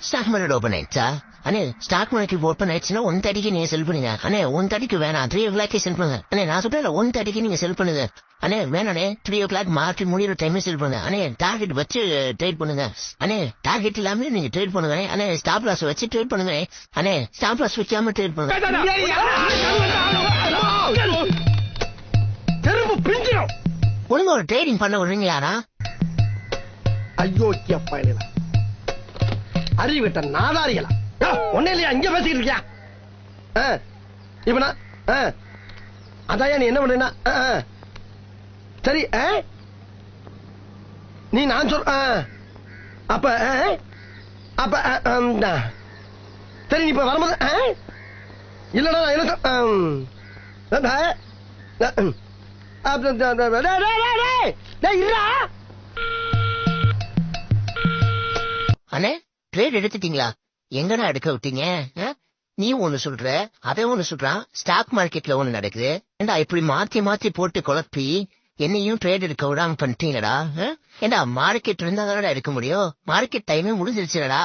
Stock market open ஆயிடுச்சா? அண்ணே stock market open ஆயிடுச்சுன்னா 1:30க்கு நீங்க செல் பண்ணுங்க. அண்ணே 1:30க்கு வேணாம், 3 o'clock செல் பண்ணுங்க. அண்ணே நான் சொல்றேன் 1:30க்கு நீங்க செல் பண்ணுங்க. அண்ணே வேணாண்ணே 3 o'clock மார்க்கெட் முடிகிற டைம் செல் பண்ணுங்க. அண்ணே டார்கெட் வச்சு ட்ரேட் பண்ணுங்க. அண்ணே டார்கெட் இல்லாம நீங்க ட்ரேட் பண்ணுங்க. அண்ணே ஸ்டாப் லாஸ் வச்சு ட்ரேட் பண்ணுங்க. அண்ணே ஸ்டாப் லாஸ் வைக்காம ட்ரேட் பண்ணுங்க. ஒழுங்கு ஒரு ட்ரேடிங் பண்ண விடுறீங்களாடா? ஐயோ அறிவிட்ட நாதாரிகளா ஒன்னே இல்லையா இங்க பேசிக்கிட்டு இருக்கியா? இப்ப நான் அதான் நீ என்ன பண்றீன்னா சரி நீ நான் சொல் அப்ப அப்ப சரி நீ இப்ப வரும்போது இல்லடா அண்ணே ட்ரேட் எடுத்துட்டீங்களா? எங்கடா எடுக்க விட்டீங்க? நீ ஒண்ணு சொல்ற, அவன் ஒண்ணு சொல்றான். ஸ்டாக் மார்க்கெட்ல ஒண்ணு நடக்குது. ஏண்டா இப்படி மாத்தி மாத்தி போட்டு குழப்பி என்னையும் ட்ரேட் எடுக்க விடாம பண்ணிட்டீங்கடா. ஏண்டா மார்க்கெட் இருந்தா தானடா எடுக்க முடியும்? மார்க்கெட் டைமே முடிஞ்சிருச்சுடா.